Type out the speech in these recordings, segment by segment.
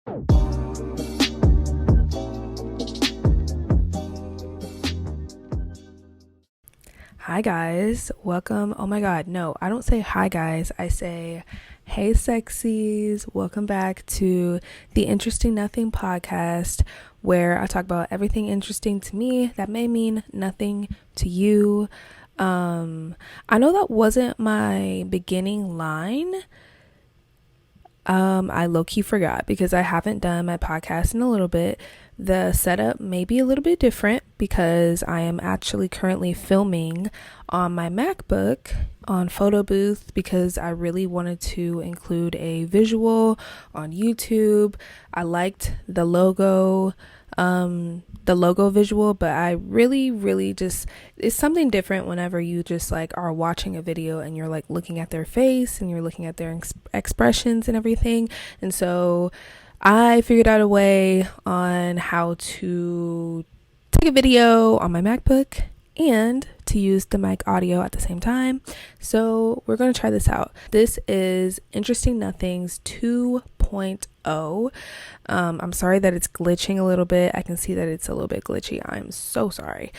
Hi guys, welcome. Oh my god, no, I don't say hi guys, I say hey sexies. Welcome back to the Interesting Nothing podcast, where I talk about everything interesting to me that may mean nothing to you. I know that wasn't my beginning line. I low-key forgot because I haven't done my podcast in a little bit. The setup may be a little bit different because I am actually currently filming on my MacBook on photo booth because I really wanted to include a visual on YouTube. I liked the logo visual, but I really just, it's something different whenever you just like are watching a video and you're like looking at their face and you're looking at their expressions and everything. And so I figured out a way on how to take a video on my MacBook and to use the mic audio at the same time. So we're going to try this out. This is Interesting Nothings 2.0. I'm sorry that it's glitching a little bit. I can see that it's a little bit glitchy. I'm so sorry.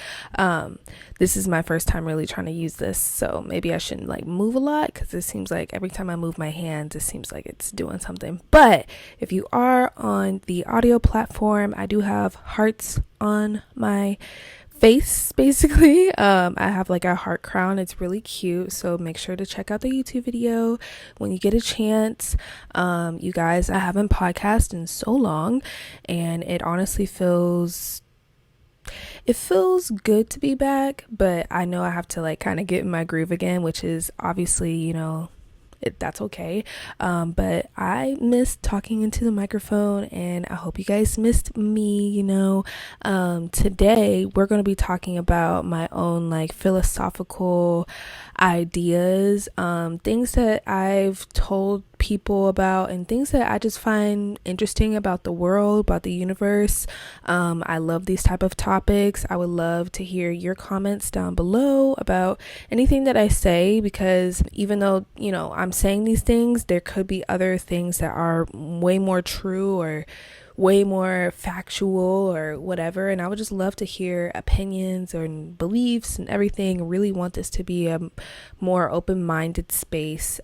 This is my first time really trying to use this, so maybe I shouldn't like move a lot because it seems like every time I move my hands, it seems like it's doing something. But if you are on the audio platform, I do have hearts on my face basically. I have like a heart crown. It's really cute, so make sure to check out the YouTube video when you get a chance. You guys, I haven't podcasted in so long and it honestly feels good to be back, but I know I have to like kind of get in my groove again, which is obviously, that's okay. But I missed talking into the microphone and I hope you guys missed me. Today we're going to be talking about my own like philosophical ideas, things that I've told people about and things that I just find interesting about the world, about the universe. I love these type of topics. I would love to hear your comments down below about anything that I say, because even though, I'm saying these things, there could be other things that are way more true or way more factual or whatever, and I would just love to hear opinions and beliefs and everything. I really want this to be a more open-minded space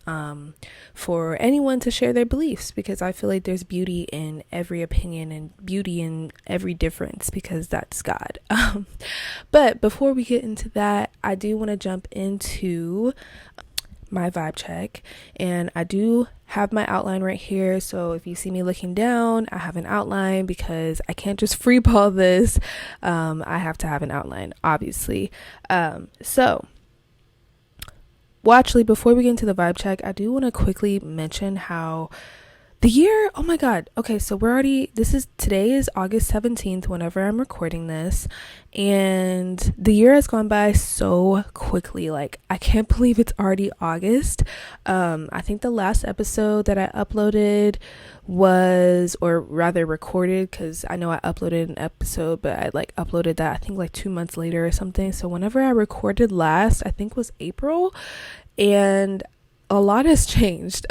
for anyone to share their beliefs, because I feel like there's beauty in every opinion and beauty in every difference, because that's God. But before we get into that, I do want to jump into my vibe check, and I do have my outline right here. So if you see me looking down, I have an outline because I can't just freeball this. I have to have an outline, obviously. Well, actually, before we get into the vibe check, I do want to quickly mention how the year, oh my god. Okay, so today is August 17th whenever I'm recording this, and the year has gone by so quickly. Like, I can't believe it's already August. I think the last episode that I uploaded recorded, because I know I uploaded an episode, but I like uploaded that I think like 2 months later or something. So whenever I recorded last, I think was April, and a lot has changed.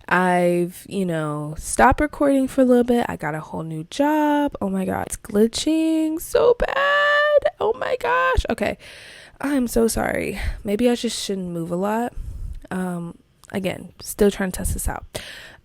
I've, stopped recording for a little bit. I got a whole new job. Oh my god, it's glitching so bad. Oh my gosh. Okay, I'm so sorry. Maybe I just shouldn't move a lot. Again, still trying to test this out.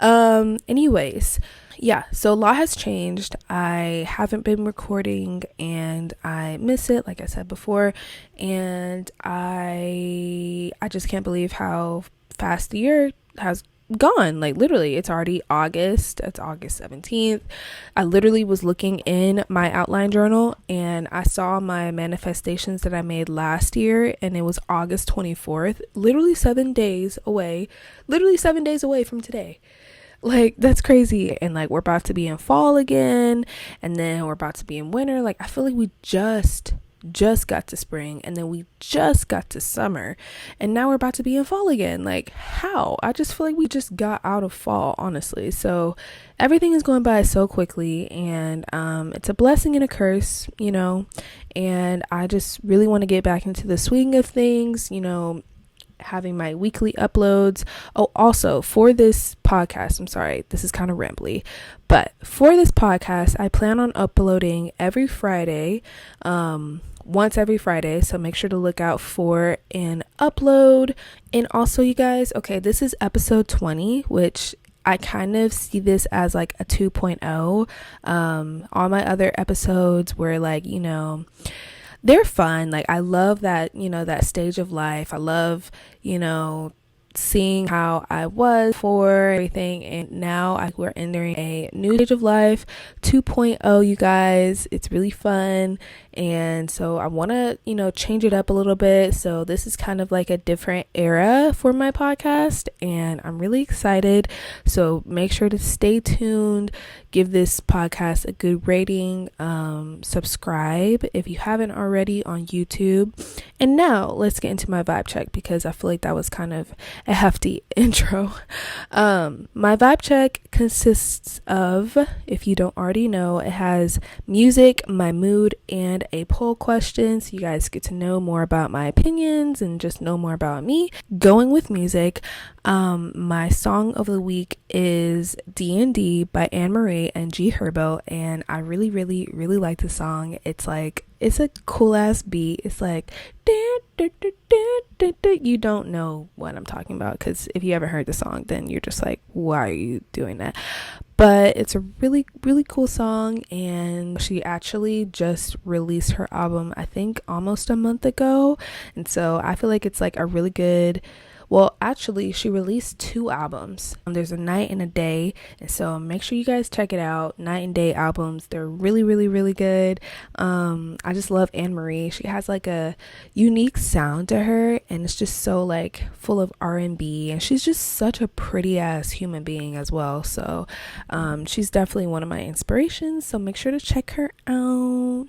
Anyways, yeah, so a lot has changed. I haven't been recording and I miss it, like I said before, and I just can't believe how fast the year has gone. Like, literally, it's already August. It's August 17th. I literally was looking in my outline journal and I saw my manifestations that I made last year, and it was August 24th, literally 7 days away from today. Like, that's crazy. And like, we're about to be in fall again, and then we're about to be in winter. Like, I feel like we just got to spring, and then we just got to summer, and now we're about to be in fall again. Like, how? I just feel like we just got out of fall, honestly. So everything is going by so quickly, and it's a blessing and a curse, and I just really want to get back into the swing of things. having my weekly uploads. Oh, also for this podcast, I'm sorry, this is kind of rambly, but for this podcast, I plan on uploading every Friday, once every Friday. So make sure to look out for an upload. And also, you guys, okay, this is episode 20, which I kind of see this as like a 2.0. All my other episodes were like, they're fun. Like, I love that, that stage of life. I love, seeing how I was for everything, and now we're entering a new stage of life, 2.0, you guys. It's really fun, and so I want to change it up a little bit. So this is kind of like a different era for my podcast, and I'm really excited. So make sure to stay tuned, give this podcast a good rating, subscribe if you haven't already on YouTube. And now let's get into my vibe check, because I feel like that was kind of a hefty intro. My vibe check consists of, if you don't already know, it has music, my mood, and a poll question, so you guys get to know more about my opinions and just know more about me. Going with music, my song of the week is D&D by Anne Marie and G Herbo, and I really, really, really like the song. It's a cool ass beat. It's like, you don't know what I'm talking about, because if you haven't heard the song, then you're just like, why are you doing that? But it's a really, really cool song, and she actually just released her album, I think almost a month ago, and so I feel like it's like a really good. Well, actually, she released 2 albums. There's a Night and a Day, and so make sure you guys check it out. Night and Day albums, they're really, really, really good. I just love Anne Marie. She has like a unique sound to her, and it's just so like full of R&B, and she's just such a pretty ass human being as well. So she's definitely one of my inspirations, so make sure to check her out.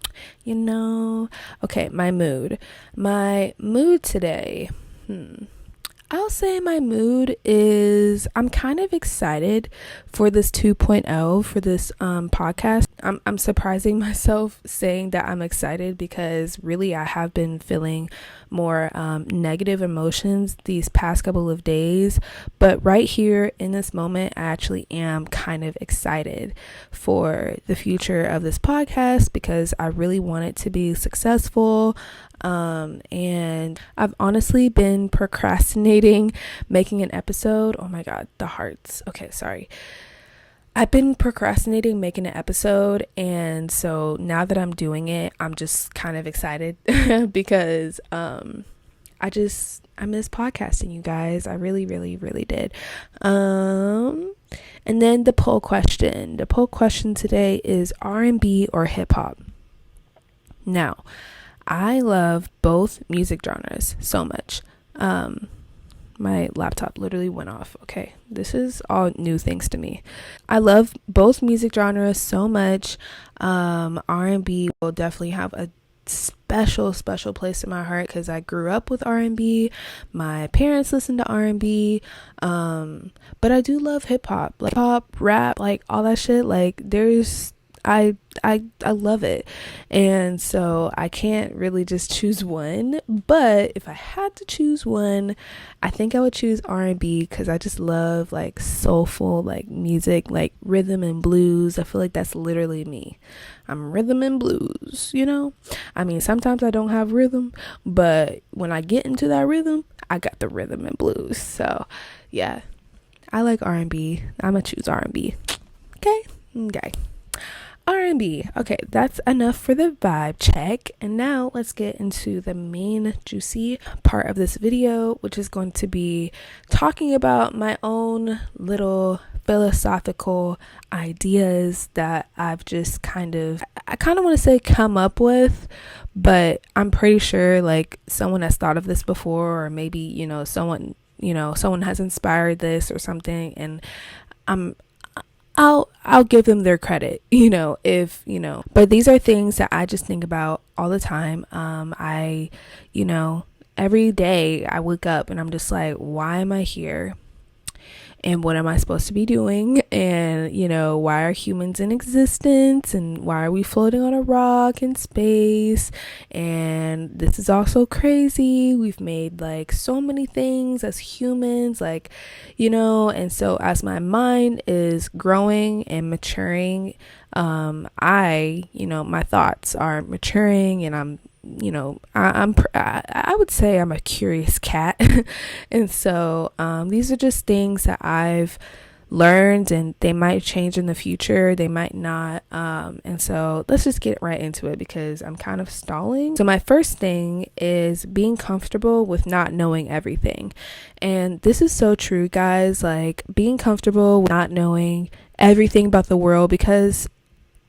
Okay, my mood today. I'll say my mood is, I'm kind of excited for this 2.0, for this podcast. I'm surprising myself saying that I'm excited, because really I have been feeling more negative emotions these past couple of days. But right here in this moment, I actually am kind of excited for the future of this podcast, because I really want it to be successful. And I've honestly been procrastinating making an episode. Oh my God, the hearts. Okay, sorry. I've been procrastinating making an episode, and so now that I'm doing it, I'm just kind of excited because I miss podcasting, you guys. I really, really, really did. And then the poll question. The poll question today is R&B or hip hop. Now, I love both music genres so much. My laptop literally went off. Okay, this is all new things to me. I love both music genres so much. R&B will definitely have a special place in my heart, because I grew up with R&B. My parents listened to R&B. But I do love hip hop, like pop, rap, like all that shit. Like I love it, and so I can't really just choose one. But if I had to choose one, I think I would choose R&B, because I just love like soulful like music, like rhythm and blues. I feel like that's literally me. I'm rhythm and blues, I mean, sometimes I don't have rhythm, but when I get into that rhythm, I got the rhythm and blues. So yeah, I like R&B. I'm gonna choose R&B. Okay. R&B. Okay, that's enough for the vibe check. And now let's get into the main juicy part of this video, which is going to be talking about my own little philosophical ideas that I've just I kind of want to say come up with, but I'm pretty sure like someone has thought of this before, or maybe, someone has inspired this or something, and I'll give them their credit, but these are things that I just think about all the time. Every day I wake up and I'm just like, why am I here? and what am I supposed to be doing, and why are humans in existence, and why are we floating on a rock in space, and this is also crazy. We've made like so many things as humans, like and so as my mind is growing and maturing, my thoughts are maturing, and I would say I'm a curious cat. And so these are just things that I've learned, and they might change in the future, they might not, and so let's just get right into it because I'm kind of stalling. So my first thing is being comfortable with not knowing everything. And this is so true, guys, like being comfortable with not knowing everything about the world, because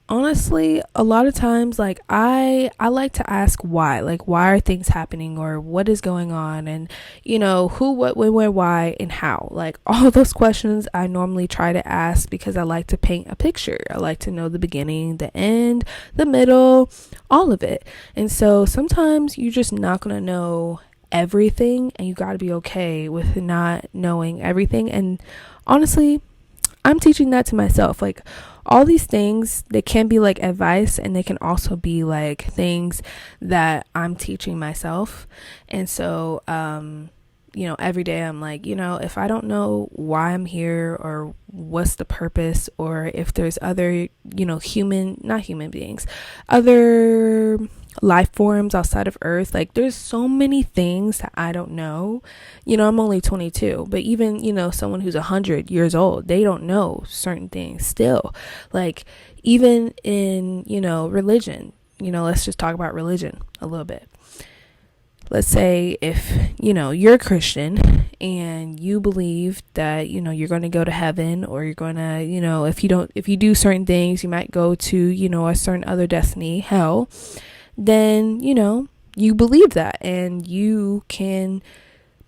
honestly, a lot of times, like I like to ask why, like why are things happening, or what is going on, and who, what, when, where, why, and how. Like all those questions I normally try to ask because I like to paint a picture. I like to know the beginning, the end, the middle, all of it. And so sometimes you're just not gonna know everything, and you got to be okay with not knowing everything. And honestly, I'm teaching that to myself. Like all these things, they can be like advice, and they can also be like things that I'm teaching myself. And so every day I'm like, if I don't know why I'm here, or what's the purpose, or if there's other not human beings, other life forms outside of Earth, like there's so many things that I don't know. I'm only 22, but even someone who's 100 years old, they don't know certain things still. Like even in religion, let's just talk about religion a little bit. Let's say if you're a Christian and you believe that you're going to go to heaven, or you're going to if you do certain things, you might go to a certain other destiny, hell. Then you believe that, and you can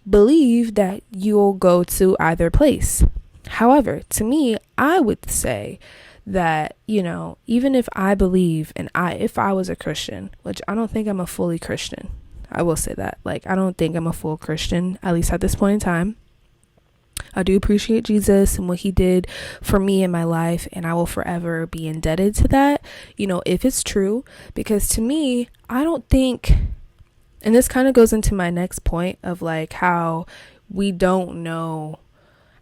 believe that you'll go to either place. However, to me, I would say that even if I believe, and if I was a Christian, which I don't think I'm a fully Christian, I will say that, like I don't think I'm a full Christian, at least at this point in time. I do appreciate Jesus and what he did for me in my life, and I will forever be indebted to that, if it's true. Because to me, I don't think, and this kind of goes into my next point of like how we don't know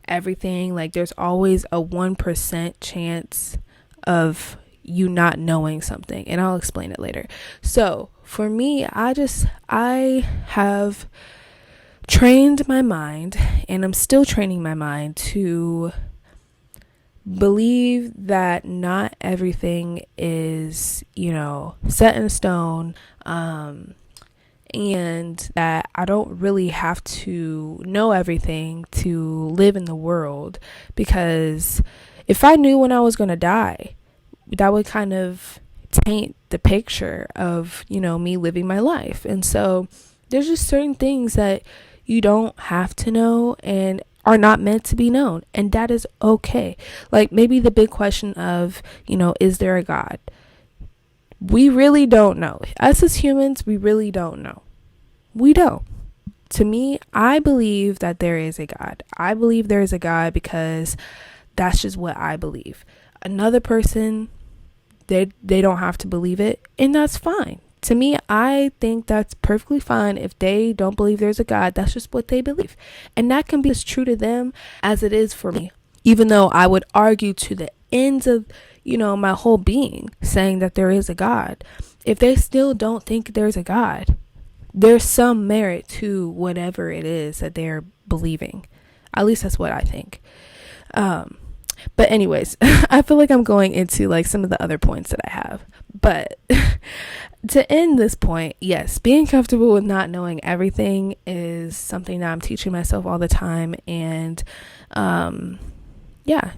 everything. Like there's always a 1% chance of you not knowing something, and I'll explain it later. So for me, I have trained my mind, and I'm still training my mind to believe that not everything is set in stone, and that I don't really have to know everything to live in the world. Because if I knew when I was going to die, that would kind of taint the picture of me living my life. And so there's just certain things that you don't have to know and are not meant to be known, and that is okay. Like maybe the big question of is there a God? We really don't know. Us as humans, we really don't know. We don't. To me, I believe that there is a God. I believe there is a God because that's just what I believe. Another person, they don't have to believe it, and that's fine. To me, I think that's perfectly fine. If they don't believe there's a God, that's just what they believe. And that can be as true to them as it is for me. Even though I would argue to the ends of, my whole being, saying that there is a God. If they still don't think there's a God, there's some merit to whatever it is that they're believing. At least that's what I think. But anyways, I feel like I'm going into like some of the other points that I have. But to end this point, yes, being comfortable with not knowing everything is something that I'm teaching myself all the time. And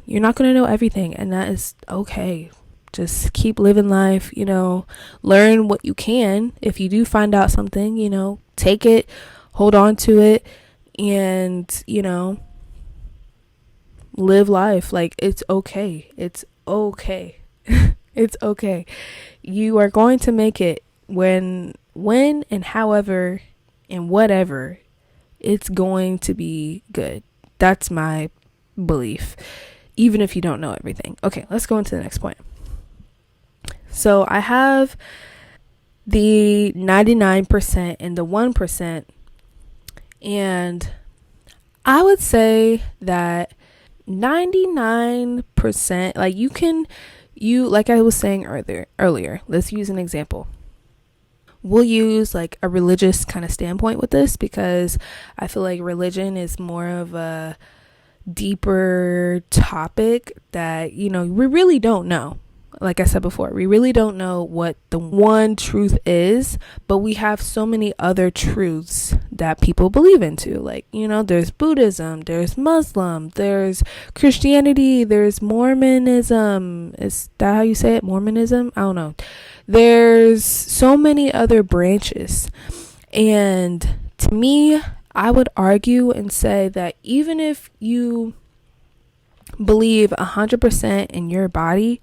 you're not going to know everything, and that is okay. Just keep living life, learn what you can. If you do find out something, take it, hold on to it, and, live life. Like it's okay. It's okay. It's okay. You are going to make it when and however and whatever, it's going to be good. That's my belief, even if you don't know everything. Okay, let's go into the next point. So I have the 99% and the 1%, and I would say that 99%, like like I was saying earlier, let's use an example. We'll use like a religious kind of standpoint with this, because I feel like religion is more of a deeper topic that, we really don't know. Like I said before, we really don't know what the one truth is, but we have so many other truths that people believe into. Like, there's Buddhism, there's Muslim, there's Christianity, there's Mormonism. Is that how you say it? Mormonism? I don't know. There's so many other branches. And to me, I would argue and say that even if you believe 100% in your body,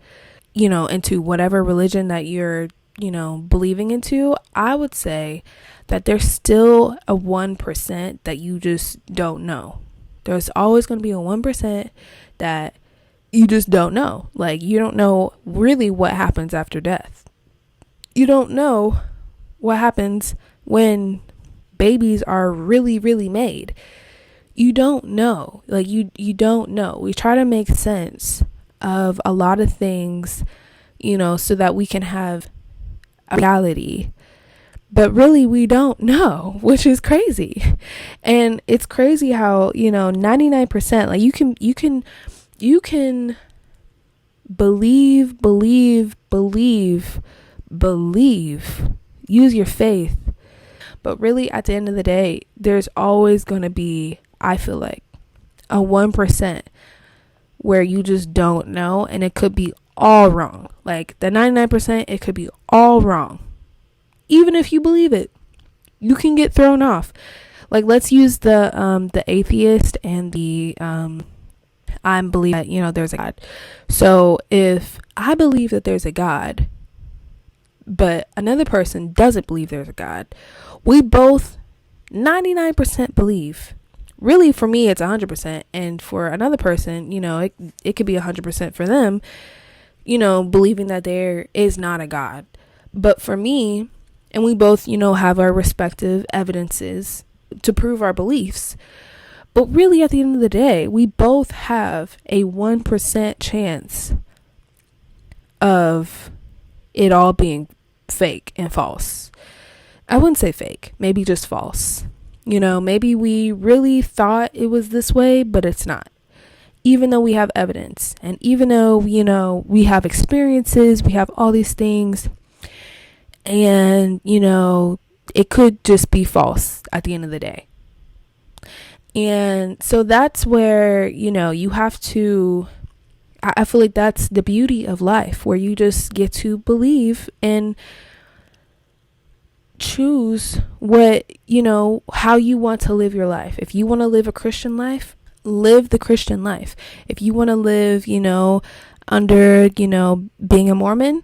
into whatever religion that you're, believing into, I would say that there's still a 1% that you just don't know. There's always going to be a 1% that you just don't know. Like, you don't know really what happens after death. You don't know what happens when babies are really, really made. You don't know. Like, you don't know. We try to make sense of a lot of things, so that we can have a reality, but really we don't know, which is crazy. And it's crazy how 99%, like you can believe, use your faith, but really at the end of the day, there's always going to be, I feel like, a 1% where you just don't know, and it could be all wrong. Like the 99%, it could be all wrong. Even if you believe it, you can get thrown off. Like, let's use the atheist and the I believe that there's a God. So if I believe that there's a God, but another person doesn't believe there's a God, we both 99% believe. Really, for me, it's 100%. And for another person, it could be 100% for them, believing that there is not a God. But for me, and we both, have our respective evidences to prove our beliefs. But really, at the end of the day, we both have a 1% chance of it all being fake and false. I wouldn't say fake, maybe just false. Maybe we really thought it was this way, but it's not. Even though we have evidence, and even though, we have experiences, we have all these things, and, it could just be false at the end of the day. And so that's where, you have to, I feel like that's the beauty of life, where you just get to believe and choose what, how you want to live your life. If you want to live a Christian life, live the Christian life. If you want to live, under, being a Mormon,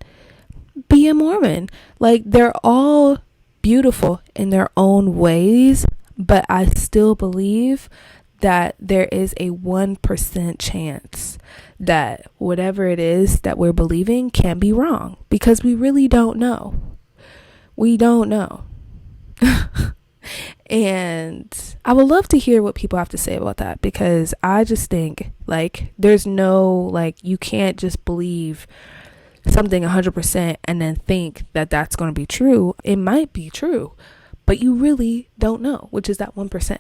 be a Mormon. Like, they're all beautiful in their own ways, but I still believe that there is a 1% chance that whatever it is that we're believing can be wrong, because we really don't know. We don't know. And I would love to hear what people have to say about that, because I just think, like, there's no, like, you can't just believe something 100% and then think that that's going to be true. It might be true, but you really don't know, which is that 1%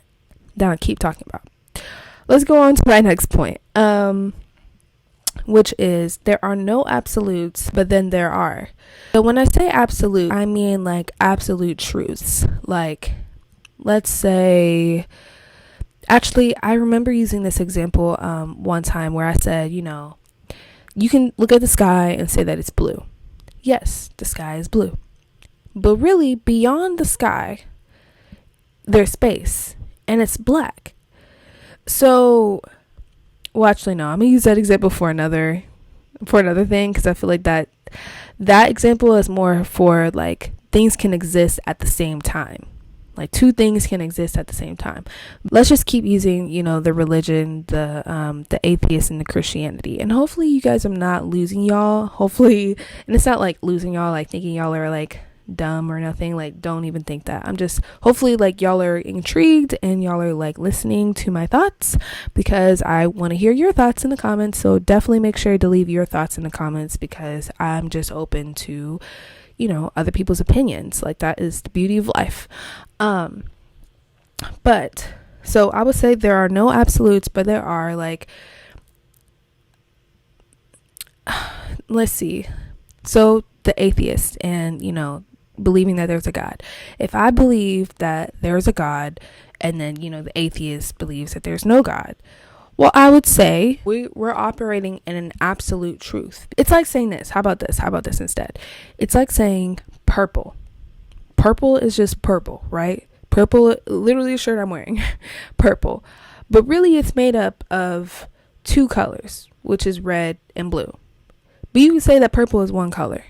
that I keep talking about. Let's go on to my next point, which is there are no absolutes, but then there are. So when I say absolute, I mean like absolute truths. Like, let's say, actually, I remember using this example one time where I said, you can look at the sky and say that it's blue. Yes, the sky is blue. But really, beyond the sky, there's space, and it's black. So, well, actually, no, I'm going to use that example for another thing, because I feel like that example is more for, like, things can exist at the same time. Like, two things can exist at the same time. Let's just keep using, the religion, the atheist, and the Christianity. And hopefully you guys, I'm not losing y'all. Hopefully, and it's not like losing y'all, like thinking y'all are like dumb or nothing. Like, don't even think that. I'm just, hopefully, like, y'all are intrigued and y'all are like listening to my thoughts, because I want to hear your thoughts in the comments. So definitely make sure to leave your thoughts in the comments, because I'm just open to other people's opinions. Like, that is the beauty of life. But so I would say there are no absolutes, but there are, like, let's see. So the atheist and, believing that there's a God. If I believe that there's a God, and then, the atheist believes that there's no God, well, I would say we're operating in an absolute truth. It's like saying this. How about this? How about this instead? It's like saying purple. Purple is just purple, right? Purple, literally a shirt I'm wearing, purple. But really it's made up of two colors, which is red and blue. But you can say that purple is one color,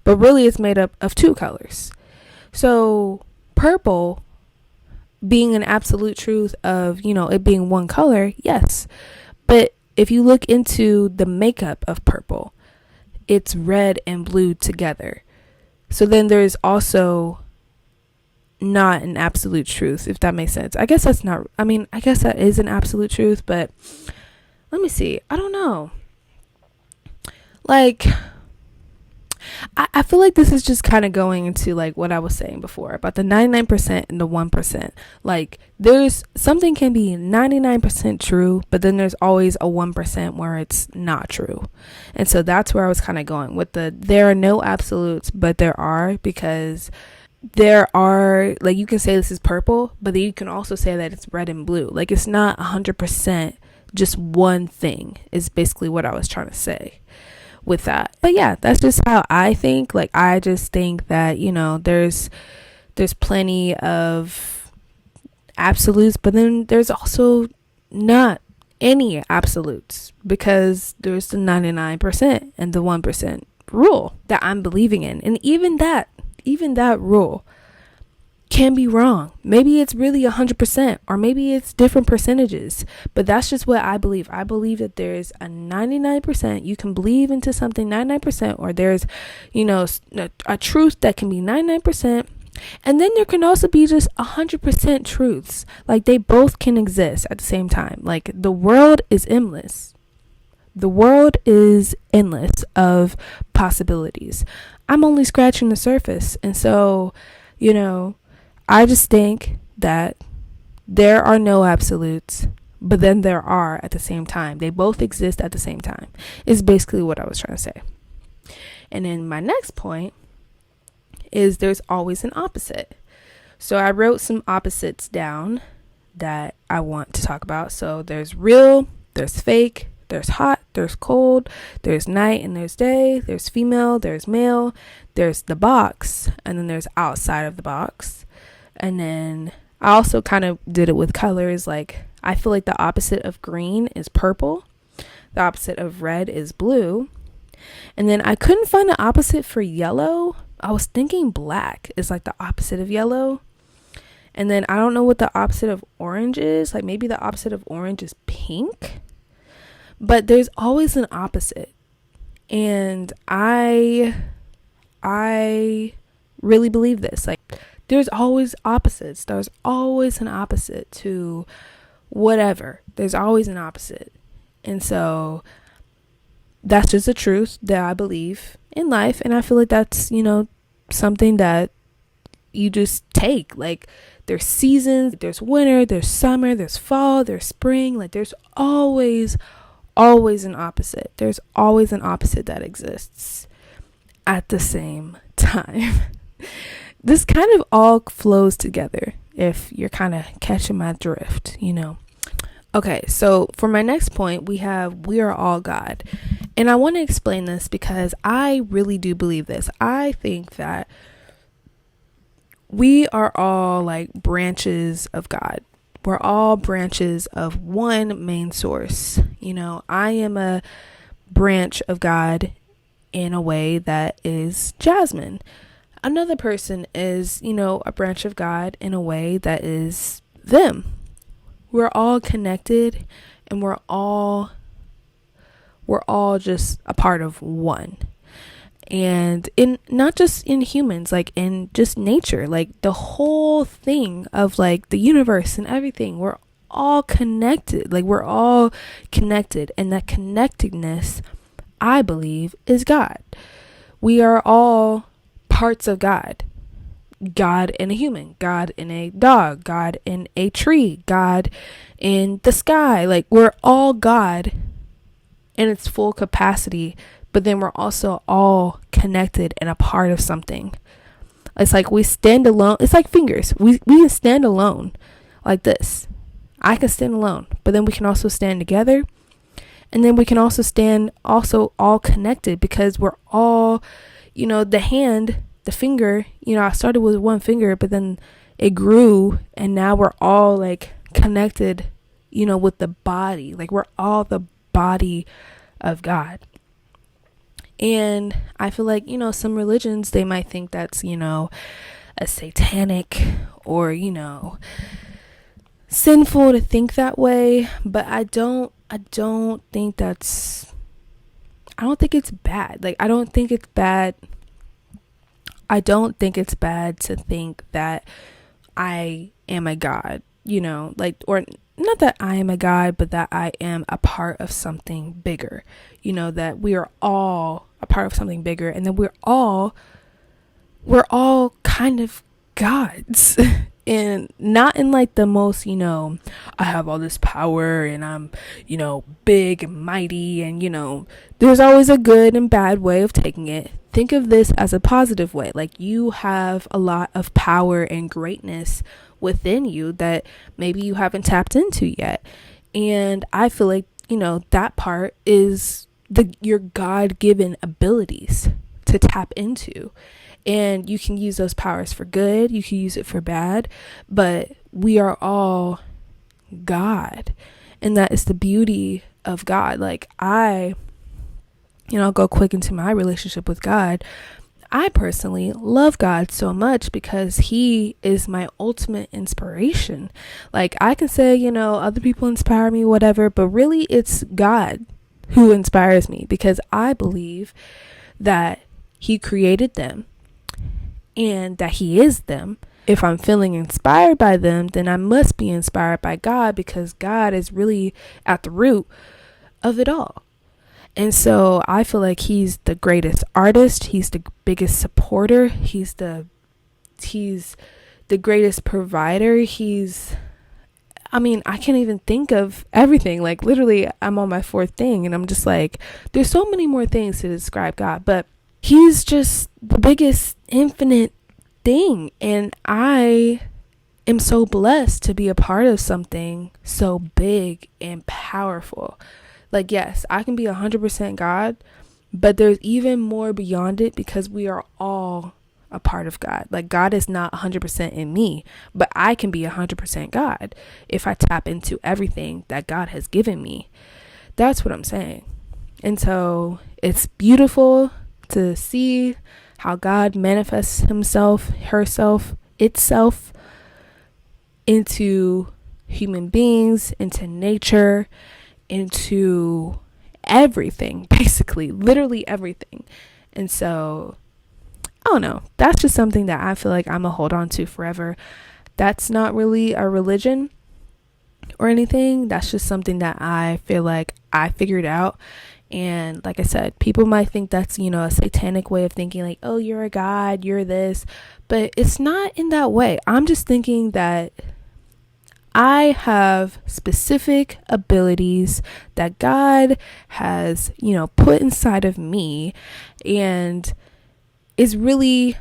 but really it's made up of two colors. So purple being an absolute truth of, it being one color, yes. But if you look into the makeup of purple, it's red and blue together. So then there's also not an absolute truth, if that makes sense. I guess that's not, I guess that is an absolute truth, but let me see. I don't know. Like, I feel like this is just kind of going into like what I was saying before about the 99% and the 1%. Like, there's something can be 99% true, but then there's always a 1% where it's not true. And so that's where I was kind of going with there are no absolutes, but there are, because there are, like, you can say this is purple, but then you can also say that it's red and blue. Like, it's not 100% just one thing, is basically what I was trying to say with that. But yeah, that's just how I think. Like, I just think that, there's plenty of absolutes, but then there's also not any absolutes, because there's the 99% and the 1% rule that I'm believing in. And even that rule can be wrong. Maybe it's really 100%, or maybe it's different percentages, but that's just what I believe. I believe that there's a 99%. You can believe into something 99%, or there's, a truth that can be 99%. And then there can also be just 100% truths. Like, they both can exist at the same time. Like, the world is endless. The world is endless of possibilities. I'm only scratching the surface. And so, I just think that there are no absolutes, but then there are at the same time. They both exist at the same time, is basically what I was trying to say. And then my next point is there's always an opposite. So I wrote some opposites down that I want to talk about. So there's real, there's fake, there's hot, there's cold, there's night and there's day, there's female, there's male, there's the box, and then there's outside of the box. And then I also kind of did it with colors. Like, I feel like the opposite of green is purple. The opposite of red is blue. And then I couldn't find the opposite for yellow. I was thinking black is like the opposite of yellow. And then I don't know what the opposite of orange is. Like, maybe the opposite of orange is pink. But there's always an opposite. And I really believe this. Like, there's always opposites. There's always an opposite to whatever. There's always an opposite. And so that's just the truth that I believe in life. And I feel like that's, something that you just take. Like, there's seasons, there's winter, there's summer, there's fall, there's spring. Like, there's always an opposite. There's always an opposite that exists at the same time. This kind of all flows together, if you're kind of catching my drift, Okay, so for my next point, we are all God. And I want to explain this because I really do believe this. I think that we are all like branches of God. We're all branches of one main source. I am a branch of God in a way that is Jasmine. Another person is, a branch of God in a way that is them. We're all connected, and we're all just a part of one. And in not just in humans, like in just nature, like the whole thing of like the universe and everything, we're all connected. Like we're all connected, and that connectedness, I believe, is God. We are all parts of God. God in a human, God in a dog, God in a tree, God in the sky. Like we're all God in its full capacity, but then we're also all connected and a part of something. It's like we stand alone. It's like fingers. We can stand alone like this. I can stand alone, but then we can also stand together. And then we can also stand also all connected, because we're all, the hand, the finger, I started with one finger, but then it grew, and now we're all like connected, with the body. Like we're all the body of God. And I feel like, some religions, they might think that's, a satanic or, sinful to think that way. But I don't think it's bad. Like, I don't think it's bad to think that I am a God, or not that I am a God, but that I am a part of something bigger, that we are all a part of something bigger, and then we're all kind of gods. And not in like the most, I have all this power and I'm, big and mighty, and, there's always a good and bad way of taking it. Think of this as a positive way. Like you have a lot of power and greatness within you that maybe you haven't tapped into yet. And I feel like, that part is your God-given abilities to tap into. And you can use those powers for good, you can use it for bad, but we are all God. And that is the beauty of God. Like I'll go quick into my relationship with God. I personally love God so much because he is my ultimate inspiration. Like I can say, other people inspire me, whatever, but really it's God who inspires me, because I believe that he created them and that he is them. If I'm feeling inspired by them, then I must be inspired by God, because God is really at the root of it all. And so I feel like he's the greatest artist. He's the biggest supporter. He's the greatest provider. I can't even think of everything. Like literally I'm on my fourth thing, and I'm just like, there's so many more things to describe God, but he's just the biggest infinite thing. And I am so blessed to be a part of something so big and powerful. Like, yes, I can be 100% God, but there's even more beyond it, because we are all a part of God. Like God is not 100% in me, but I can be 100% God if I tap into everything that God has given me. That's what I'm saying. And so it's beautiful to see how God manifests himself, herself, itself into human beings, into nature, into everything, basically, literally everything. And so I don't know, that's just something that I feel like I'm gonna hold on to forever. That's not really a religion or anything. That's just something that I feel like I figured out. And like I said, people might think that's, a satanic way of thinking, like, oh, you're a god, you're this, but it's not in that way. I'm just thinking that I have specific abilities that God has, put inside of me, and is really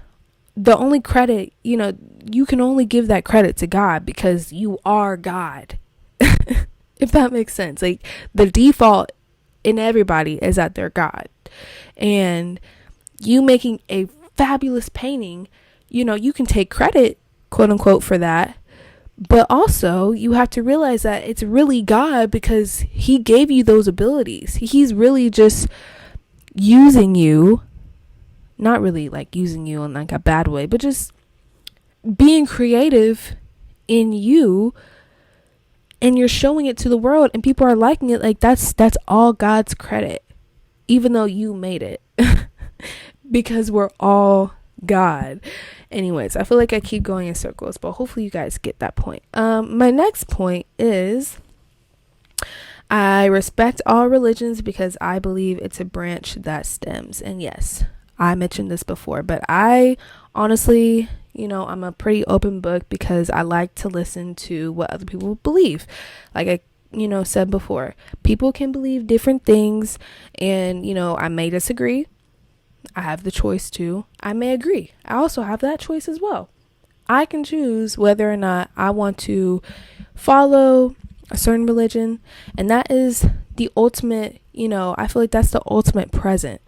the only credit, you can only give that credit to God because you are God. If that makes sense. Like the default in everybody is that they're God. And you making a fabulous painting, you can take credit, quote unquote, for that. But also you have to realize that it's really God, because he gave you those abilities. He's really just using you not really like using you in like a bad way, but just being creative in you, and you're showing it to the world and people are liking it, like that's all God's credit, even though you made it. Because we're all God. Anyways, I feel like I keep going in circles, but hopefully you guys get that point. My next point is, I respect all religions because I believe it's a branch that stems. And yes, I mentioned this before, but I honestly, I'm a pretty open book because I like to listen to what other people believe. Like I said before, people can believe different things, and I may disagree. I have the choice to. I may agree. I also have that choice as well. I can choose whether or not I want to follow a certain religion, and that is the ultimate, I feel like that's the ultimate present,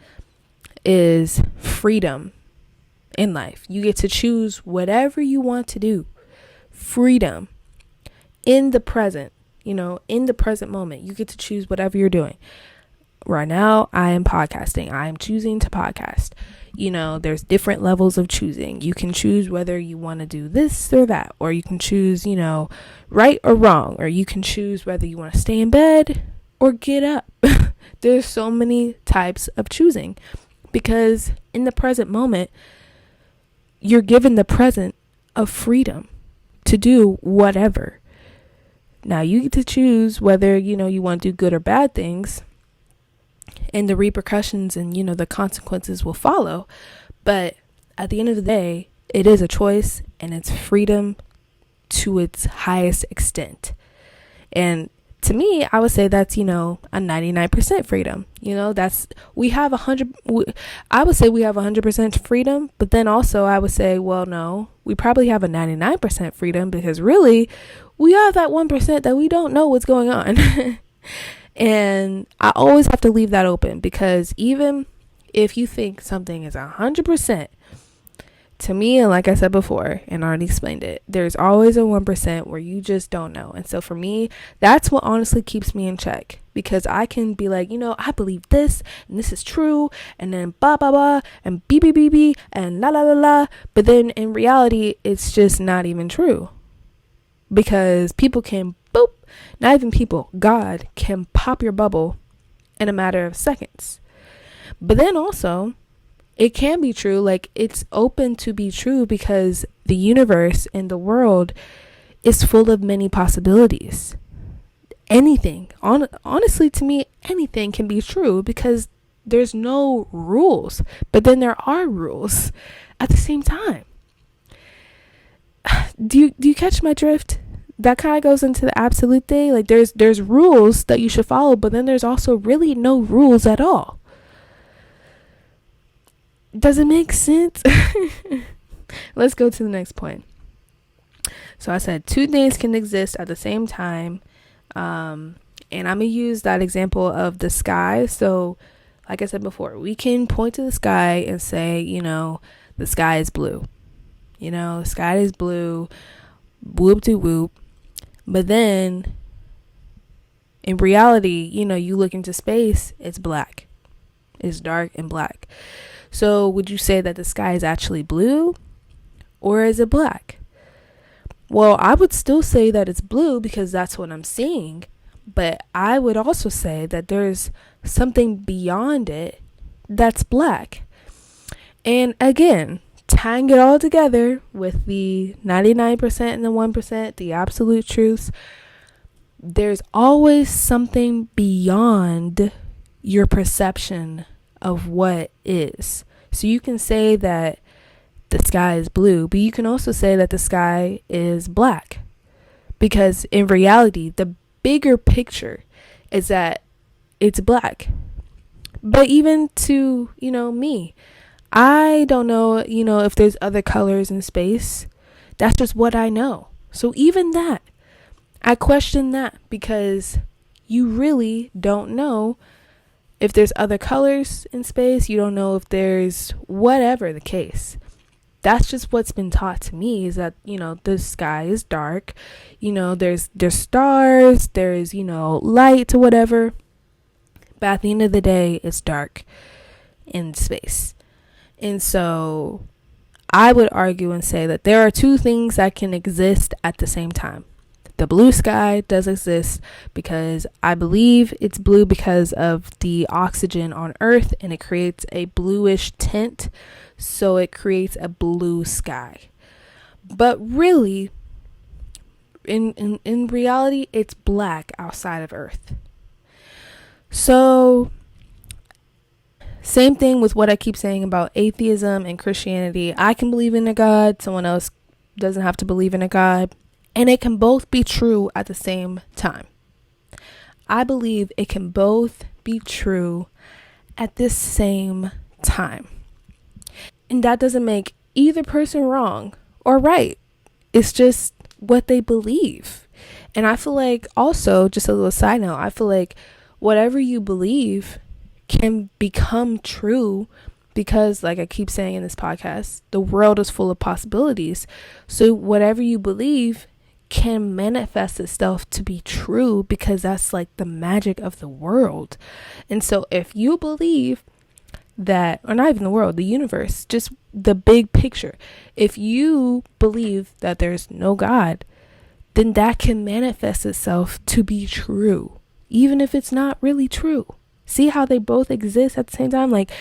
is freedom in life. You get to choose whatever you want to do. Freedom in the present, in the present moment. You get to choose whatever you're doing. Right now, I am podcasting. I am choosing to podcast. There's different levels of choosing. You can choose whether you want to do this or that, or you can choose, right or wrong, or you can choose whether you want to stay in bed or get up. There's so many types of choosing, because in the present moment, you're given the present of freedom to do whatever. Now you get to choose whether, you want to do good or bad things, and the repercussions and, the consequences will follow. But at the end of the day, it is a choice, and it's freedom to its highest extent. And to me, I would say that's, a 99% freedom. I would say we have 100% freedom, but then also I would say, well, no, we probably have a 99% freedom, because really we have that 1% that we don't know what's going on. And I always have to leave that open, because even if you think something is 100%, to me, and like I said before and already explained it, there's always a 1% where you just don't know. And so for me, that's what honestly keeps me in check, because I can be like, I believe this and this is true, and then blah blah blah and beep beep beep beep and la la la la, but then in reality it's just not even true, because people can boop, not even people, God can pop your bubble in a matter of seconds. But then also, it can be true, like it's open to be true, because the universe and the world is full of many possibilities. Anything, honestly, to me, anything can be true, because there's no rules, but then there are rules at the same time. Do you catch my drift? That kind of goes into the absolute thing. Like there's rules that you should follow, but then there's also really no rules at all. Does it make sense? Let's go to the next point. So I said 2 things can exist at the same time. And I'm going to use that example of the sky. So like I said before, we can point to the sky and say, the sky is blue. The sky is blue. Whoop de whoop. But then in reality, you look into space, it's black. It's dark and black. So would you say that the sky is actually blue, or is it black? Well, I would still say that it's blue, because that's what I'm seeing. But I would also say that there's something beyond it that's black. And again, tying it all together with the 99% and the 1%, the absolute truths, there's always something beyond your perception of what is. So you can say that the sky is blue, but you can also say that the sky is black, because in reality, the bigger picture is that it's black. But even to, me, I don't know, if there's other colors in space. That's just what I know. So even that, I question that, because you really don't know if there's other colors in space. You don't know if there's whatever the case. That's just what's been taught to me, is that, the sky is dark. There's stars, there's, light or whatever. But at the end of the day, it's dark in space. And so I would argue and say that there are two things that can exist at the same time. The blue sky does exist because I believe it's blue because of the oxygen on Earth, and it creates a bluish tint, so it creates a blue sky. But really, in reality, it's black outside of Earth. So same thing with what I keep saying about atheism and Christianity. I can believe in a God, someone else doesn't have to believe in a God, and it can both be true at the same time. I believe it can both be true at the same time. And that doesn't make either person wrong or right. It's just what they believe. And I feel like, also, just a little side note, I feel like whatever you believe can become true because, like I keep saying in this podcast, the world is full of possibilities. So whatever you believe can manifest itself to be true because that's like the magic of the world. And so if you believe that, or not even the world, the universe, just the big picture, if you believe that there's no God, then that can manifest itself to be true, even if it's not really true. See how they both exist at the same time? Like,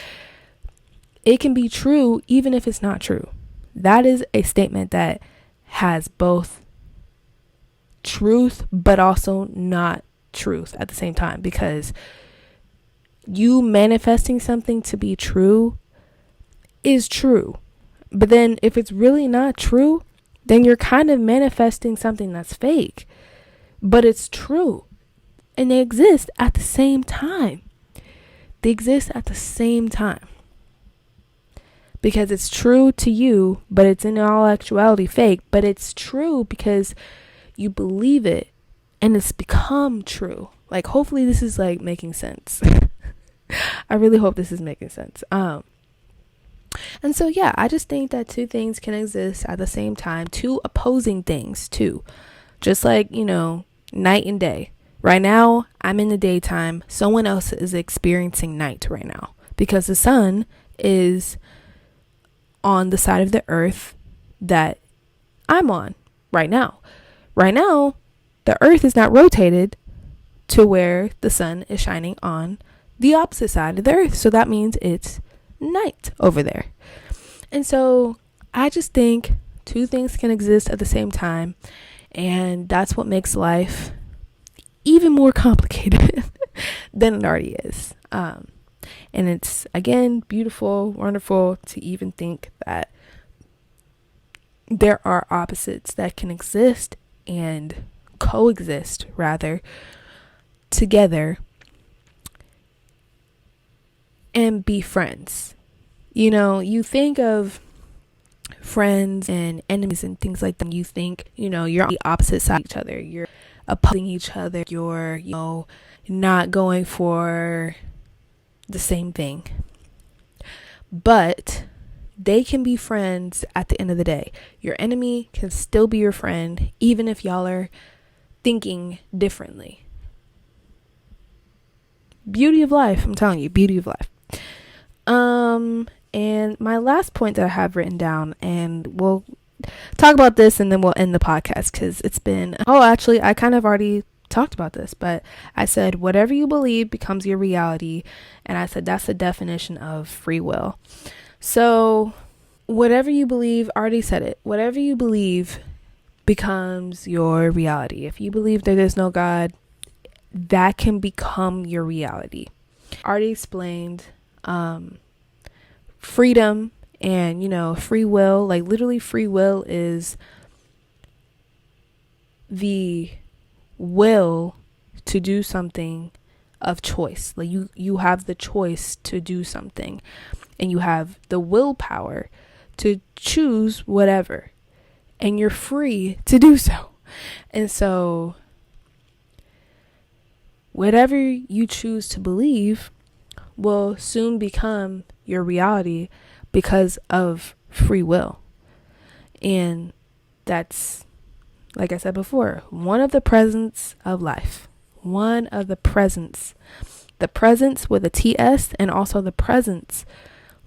it can be true even if it's not true. That is a statement that has both truth but also not truth at the same time, because you manifesting something to be true is true. But then if it's really not true, then you're kind of manifesting something that's fake, but it's true. And they exist at the same time. They exist at the same time. Because it's true to you, but it's in all actuality fake. But it's true because you believe it and it's become true. Like, hopefully this is like making sense. I really hope this is making sense. And so, yeah, I just think that two things can exist at the same time. Two opposing things too. Just like, night and day. Right now, I'm in the daytime. Someone else is experiencing night right now because the sun is on the side of the earth that I'm on right now. Right now, the earth is not rotated to where the sun is shining on the opposite side of the earth. So that means it's night over there. And so I just think two things can exist at the same time. And that's what makes life even more complicated than it already is. And it's, again, beautiful, wonderful to even think that there are opposites that can exist and coexist, rather, together and be friends. You think of friends and enemies and things like that. You think, you're on the opposite side of each other. You're opposing each other. You're, not going for the same thing. But they can be friends at the end of the day. Your enemy can still be your friend, even if y'all are thinking differently. Beauty of life, I'm telling you, beauty of life. And my last point that I have written down, and we'll talk about this and then we'll end the podcast because it's been, actually, I kind of already talked about this, but I said, whatever you believe becomes your reality. And I said, that's the definition of free will. So whatever you believe, I already said it, whatever you believe becomes your reality. If you believe that there's no God, that can become your reality. I already explained freedom and, free will. Like, literally, free will is the will to do something of choice. Like, you have the choice to do something, and you have the willpower to choose whatever, and you're free to do so. And so whatever you choose to believe will soon become your reality because of free will. And that's, like I said before, one of the presents of life. One of the presents. The presence with a TS, and also the presence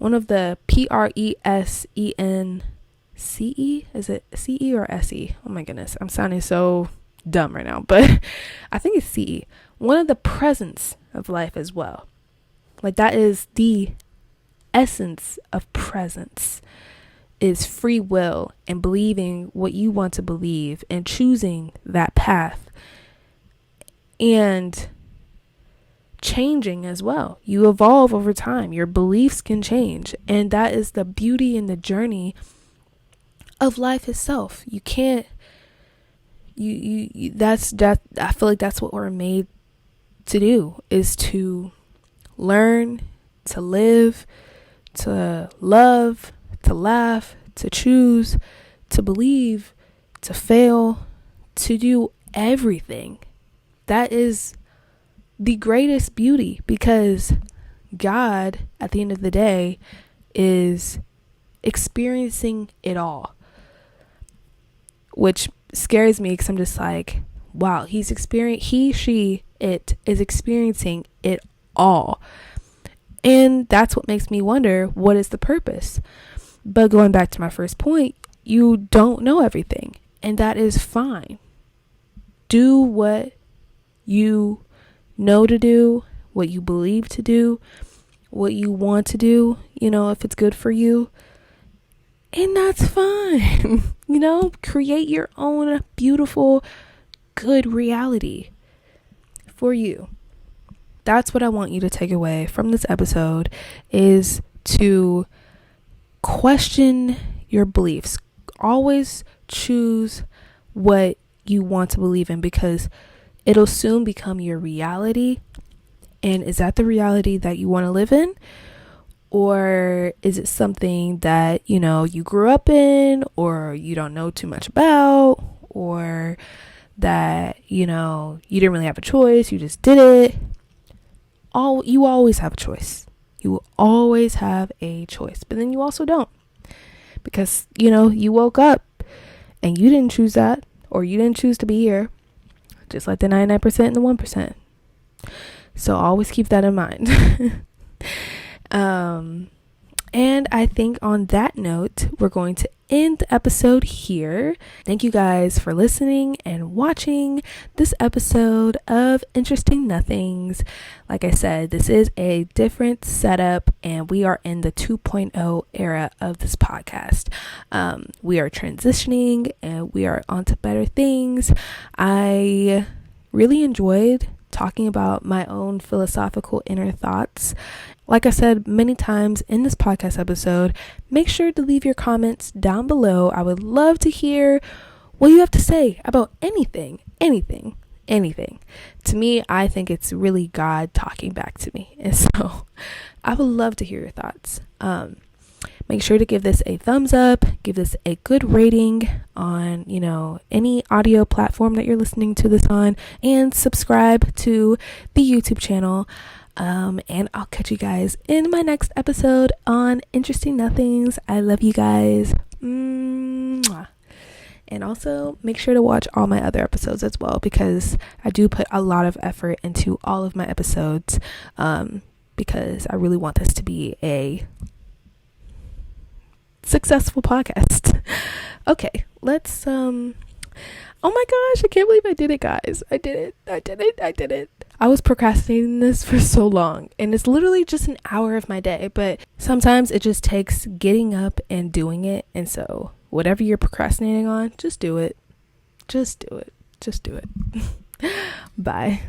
one of the PRESENCE, is it CE or SE? Oh my goodness, I'm sounding so dumb right now, but I think it's CE. One of the presence of life as well. Like, that is the essence of presence, is free will and believing what you want to believe and choosing that path and changing as well. You evolve over time. Your beliefs can change, and that is the beauty and the journey of life itself. You can't that's I feel like that's what we're made to do, is to learn, to live, to love, to laugh, to choose, to believe, to fail, to do everything. That is the greatest beauty, because God, at the end of the day, is experiencing it all, which scares me, because I'm just like, wow, it is experiencing it all. And that's what makes me wonder, what is the purpose? But going back to my first point, you don't know everything, and that is fine. Do what you know to do, what you believe to do, what you want to do, if it's good for you. And that's fine. Create your own beautiful, good reality for you. That's what I want you to take away from this episode, is to question your beliefs. Always choose what you want to believe in, because it'll soon become your reality. And is that the reality that you want to live in? Or is it something that, you grew up in, or you don't know too much about, or that, you didn't really have a choice, you just did it? You always have a choice. You will always have a choice. But then you also don't. Because, you woke up and you didn't choose that, or you didn't choose to be here. Just like the 99% and the 1%. So always keep that in mind. And I think on that note, we're going to end the episode here. Thank you guys for listening and watching this episode of Interesting Nothings. Like I said, this is a different setup, and we are in the 2.0 era of this podcast. We are transitioning, and we are on to better things. I really enjoyed talking about my own philosophical inner thoughts. Like I said many times in this podcast episode, make sure to leave your comments down below. I would love to hear what you have to say about anything. To me, I think it's really God talking back to me. And so I would love to hear your thoughts. Make sure to give this a thumbs up, give this a good rating on, any audio platform that you're listening to this on, and subscribe to the YouTube channel. And I'll catch you guys in my next episode on Interesting Nothings. I love you guys. Mwah. And also make sure to watch all my other episodes as well, because I do put a lot of effort into all of my episodes, because I really want this to be a successful podcast. Okay, let's oh my gosh, I can't believe I did it, guys. I did it. I was procrastinating this for so long, and it's literally just an hour of my day, but sometimes it just takes getting up and doing it. And so whatever you're procrastinating on, just do it. Bye.